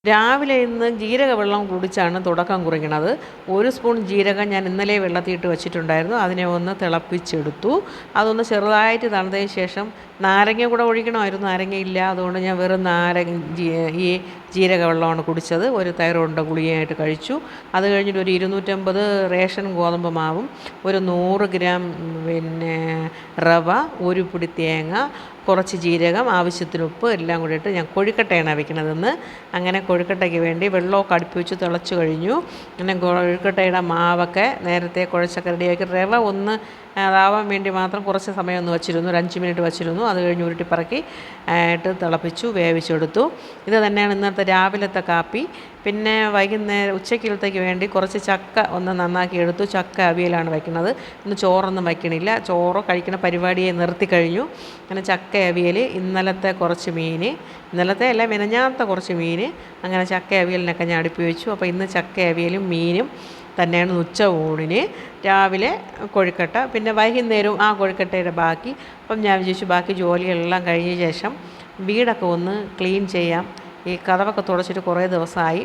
രാവിലെ ഇന്ന് ജീരക വെള്ളം കുടിച്ചാണ് തുടക്കം കുറിക്കണത്. 1 സ്പൂൺ ജീരകം ഞാൻ ഇന്നലെ വെള്ളത്തിലിട്ട് വെച്ചിട്ടുണ്ടായിരുന്നു. അതിനെ ഒന്ന് തിളപ്പിച്ചെടുത്തു. അതൊന്ന് ചെറുതായിട്ട് തണുത്തതിന് ശേഷം നാരങ്ങ കൂടെ ഒഴിക്കണമായിരുന്നു. നാരങ്ങയില്ല, അതുകൊണ്ട് ഞാൻ വെറും ഈ ജീരക വെള്ളമാണ് കുടിച്ചത്. ഒരു തൈറോയിഡിൻ്റെ ഗുളികയായിട്ട് കഴിച്ചു. അത് കഴിഞ്ഞിട്ട് ഒരു 250 റേഷൻ ഗോതമ്പ് മാവും, ഒരു 100 ഗ്രാം റവ, ഒരു പിടി തേങ്ങ, കുറച്ച് ജീരകം, ആവശ്യത്തിന് ഉപ്പ് എല്ലാം കൂടി ഇട്ട് ഞാൻ കൊഴുക്കട്ടയാണ് വയ്ക്കണതെന്ന്. അങ്ങനെ കൊഴുക്കട്ടയ്ക്ക് വേണ്ടി വെള്ളമൊക്കെ അടുപ്പ് വെച്ച് തിളച്ച് കഴിഞ്ഞു. പിന്നെ കൊഴുക്കട്ടയുടെ മാവൊക്കെ നേരത്തെ കുഴച്ചൊക്കെ റെഡിയാക്കി, റവ ഒന്ന് അതാവാൻ വേണ്ടി മാത്രം കുറച്ച് സമയം ഒന്ന് വെച്ചിരുന്നു, ഒരു 5 മിനിറ്റ് വെച്ചിരുന്നു. അത് കഴിഞ്ഞ് ഉരുട്ടിപ്പറക്കി തിളപ്പിച്ചു, വേവിച്ചെടുത്തു. ഇത് തന്നെയാണ് ഇന്നത്തെ രാവിലത്തെ കാപ്പി. പിന്നെ വൈകുന്നേരം ഉച്ചക്കലത്തേക്ക് വേണ്ടി കുറച്ച് ചക്ക ഒന്ന് നന്നാക്കി എടുത്തു. ചക്ക അവിയലാണ് വയ്ക്കുന്നത്. ഇന്ന് ചോറൊന്നും വയ്ക്കണില്ല, ചോറ് കഴിക്കുന്ന പരിപാടിയെ നിർത്തി കഴിഞ്ഞു. അങ്ങനെ ചക്ക അവിയൽ, ഇന്നലത്തെ കുറച്ച് മീൻ, ഇന്നലത്തെ അല്ല മിനിഞ്ഞാന്നത്തെ കുറച്ച് മീൻ, അങ്ങനെ ചക്ക അവിയലിനൊക്കെ ഞാൻ അടുപ്പി വെച്ചു. അപ്പോൾ ഇന്ന് ചക്ക അവിയലും മീനും തന്നെയാണ് ഉച്ച ഊണിന്. രാവിലെ കൊഴുക്കട്ട, പിന്നെ വൈകുന്നേരവും ആ കൊഴുക്കട്ടയുടെ ബാക്കി. അപ്പം ഞാൻ വിചാരിച്ചു ബാക്കി ജോലികളെല്ലാം കഴിഞ്ഞ ശേഷം വീടൊക്കെ ഒന്ന് ക്ലീൻ ചെയ്യാം. ഈ കതവൊക്കെ തുടച്ചിട്ട് കുറേ ദിവസമായി.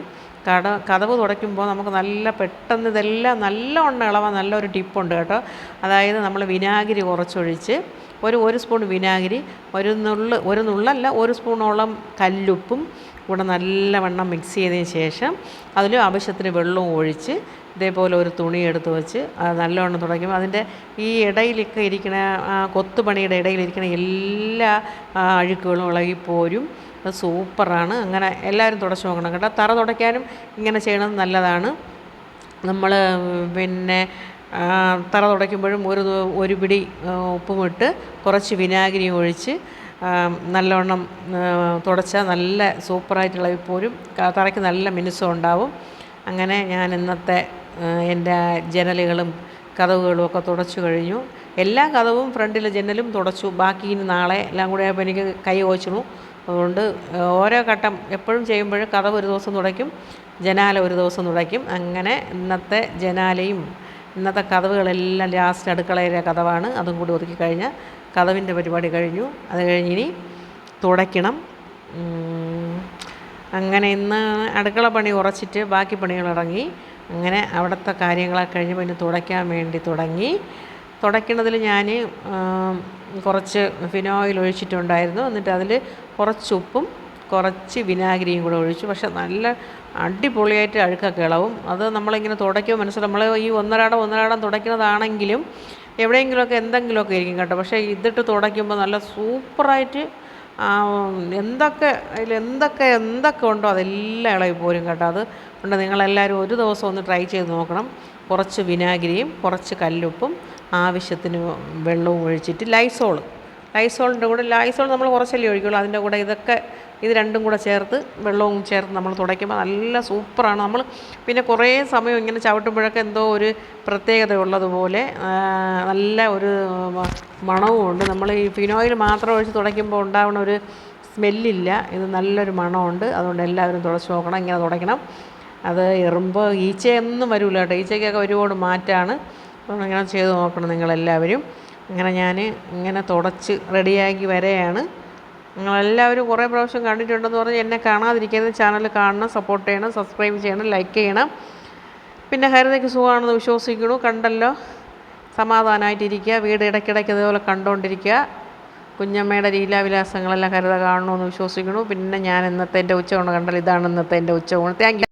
കതവ് തുടയ്ക്കുമ്പോൾ നമുക്ക് നല്ല പെട്ടെന്ന് ഇതെല്ലാം നല്ലവണ്ണം ഇളവാൻ നല്ലൊരു ടിപ്പുണ്ട് കേട്ടോ. അതായത് നമ്മൾ വിനാഗിരി കുറച്ചൊഴിച്ച് ഒരു സ്പൂൺ വിനാഗിരി, ഒരു നുള്ളല്ല 1 സ്പൂണോളം കല്ലുപ്പും കൂടെ നല്ലവണ്ണം മിക്സ് ചെയ്തതിന് ശേഷം അതിൽ ആവശ്യത്തിന് വെള്ളവും ഒഴിച്ച് ഇതേപോലെ ഒരു തുണി എടുത്ത് വെച്ച് അത് നല്ലവണ്ണം തുടയ്ക്കുമ്പോൾ അതിൻ്റെ ഈ ഇടയിലൊക്കെ ഇരിക്കുന്ന കൊത്തുപണിയുടെ ഇടയിലിരിക്കുന്ന എല്ലാ അഴുക്കുകളും ഇളകിപ്പോരും. അത് സൂപ്പറാണ്. അങ്ങനെ എല്ലാവരും തുടച്ച് നോക്കണം കേട്ടോ. തറ തുടയ്ക്കാനും ഇങ്ങനെ ചെയ്യണത് നല്ലതാണ്. നമ്മൾ തറ തുടയ്ക്കുമ്പോഴും ഒരു പിടി ഉപ്പുമിട്ട് കുറച്ച് വിനാഗിരി ഒഴിച്ച് നല്ലവണ്ണം തുടച്ചാൽ നല്ല സൂപ്പറായിട്ട് ഇളകിപ്പോരും. തറയ്ക്ക് നല്ല മിനുസം ഉണ്ടാവും. അങ്ങനെ ഞാൻ ഇന്നത്തെ എൻ്റെ ജനലുകളും കതവുകളും ഒക്കെ തുടച്ചു കഴിഞ്ഞു. എല്ലാ കതവും ഫ്രണ്ടിലെ ജനലും തുടച്ചു. ബാക്കി ഇനി നാളെ എല്ലാം കൂടെ ആയപ്പോൾ എനിക്ക് കൈ ഓച്ചിണു. അതുകൊണ്ട് ഓരോ ഘട്ടം എപ്പോഴും ചെയ്യുമ്പോഴും കതവ് ഒരു ദിവസം തുടയ്ക്കും, ജനാല ഒരു ദിവസം തുടയ്ക്കും. അങ്ങനെ ഇന്നത്തെ ജനാലയും ഇന്നത്തെ കതവുകളെല്ലാം ലാസ്റ്റ് അടുക്കളയിലെ കതവാണ്. അതും കൂടി ഒതുക്കി കഴിഞ്ഞാൽ കതവിൻ്റെ പരിപാടി കഴിഞ്ഞു. അത് കഴിഞ്ഞിനി തുടയ്ക്കണം. അങ്ങനെ ഇന്ന് അടുക്കള പണി കുറച്ചിട്ട് ബാക്കി പണികളിറങ്ങി. അങ്ങനെ അവിടുത്തെ കാര്യങ്ങളൊക്കെ കഴിഞ്ഞ് പിന്നെ തുടയ്ക്കാൻ വേണ്ടി തുടങ്ങി. തുടയ്ക്കുന്നതിൽ ഞാൻ കുറച്ച് ഫിനോയിൽ ഒഴിച്ചിട്ടുണ്ടായിരുന്നു. എന്നിട്ട് അതിൽ കുറച്ച് ഉപ്പും കുറച്ച് വിനാഗിരിയും കൂടെ ഒഴിച്ചു. പക്ഷെ നല്ല അടിപൊളിയായിട്ട് അഴുക്കൊക്കെ ഇളവും. അത് നമ്മളിങ്ങനെ തുടയ്ക്കുമ്പോൾ മനസ്സിലാവും. നമ്മൾ ഈ ഒന്നരാടം തുടയ്ക്കുന്നതാണെങ്കിലും എവിടെയെങ്കിലുമൊക്കെ എന്തെങ്കിലുമൊക്കെ ഇരിക്കും കേട്ടോ. പക്ഷേ ഇതിട്ട് തുടയ്ക്കുമ്പോൾ നല്ല സൂപ്പറായിട്ട് എന്തൊക്കെ ഉണ്ടോ അതെല്ലാം ഇളകി പോരും കേട്ടോ. അത് കൊണ്ട് നിങ്ങളെല്ലാവരും ഒരു ദിവസം ഒന്ന് ട്രൈ ചെയ്ത് നോക്കണം. കുറച്ച് വിനാഗിരിയും കുറച്ച് കല്ലുപ്പും ആവശ്യത്തിന് വെള്ളവും ഒഴിച്ചിട്ട് ലൈസോളിൻ്റെ കൂടെ ലൈസോൾ നമ്മൾ കുറച്ചല്ലേ ഒഴിക്കുള്ളൂ. അതിൻ്റെ കൂടെ ഇത് രണ്ടും കൂടെ ചേർത്ത് വെള്ളവും ചേർത്ത് നമ്മൾ തുടയ്ക്കുമ്പോൾ നല്ല സൂപ്പറാണ്. നമ്മൾ പിന്നെ കുറേ സമയം ഇങ്ങനെ ചവിട്ടുമ്പോഴൊക്കെ എന്തോ ഒരു പ്രത്യേകത ഉള്ളതുപോലെ നല്ല ഒരു മണവും ഉണ്ട്. നമ്മൾ ഈ ഫിനോയിൽ മാത്രം ഒഴിച്ച് തുടയ്ക്കുമ്പോൾ ഉണ്ടാവുന്ന ഒരു സ്മെല്ലില്ല. ഇത് നല്ലൊരു മണമുണ്ട്. അതുകൊണ്ട് എല്ലാവരും തുടച്ച് നോക്കണം, ഇങ്ങനെ തുടയ്ക്കണം. അത് എറുമ്പ് ഈച്ചയൊന്നും വരില്ല കേട്ടോ. ഈച്ചയ്ക്കൊക്കെ ഒരുപാട് മാറ്റാണ്. അപ്പോൾ ഇങ്ങനെ ചെയ്ത് നോക്കണം നിങ്ങളെല്ലാവരും. അങ്ങനെ ഞാൻ ഇങ്ങനെ തുടച്ച് റെഡിയാക്കി വരെയാണ്. നിങ്ങളെല്ലാവരും കുറേ പ്രാവശ്യം കണ്ടിട്ടുണ്ടെന്ന് പറഞ്ഞ് എന്നെ കാണാതിരിക്കരുത്. ചാനൽ കാണണം, സപ്പോർട്ട് ചെയ്യണം, സബ്സ്ക്രൈബ് ചെയ്യണം, ലൈക്ക് ചെയ്യണം. പിന്നെ ഹരിതയ്ക്ക് സുഖമാണെന്ന് വിശ്വസിക്കുന്നു. കണ്ടല്ലോ, സമാധാനമായിട്ടിരിക്കുക. വീട് ഇടയ്ക്കിടയ്ക്ക് ഇതുപോലെ കണ്ടുകൊണ്ടിരിക്കുക. കുഞ്ഞമ്മയുടെ ലീലാവിലാസങ്ങളെല്ലാം ഹരിത കാണണമെന്ന് വിശ്വസിക്കുന്നു. പിന്നെ ഞാൻ ഇന്നത്തെ എൻ്റെ ഉച്ചയൂണ് കണ്ടല്ലോ, ഇതാണ് ഇന്നത്തെ എൻ്റെ ഉച്ചയൂണ്. Thank you.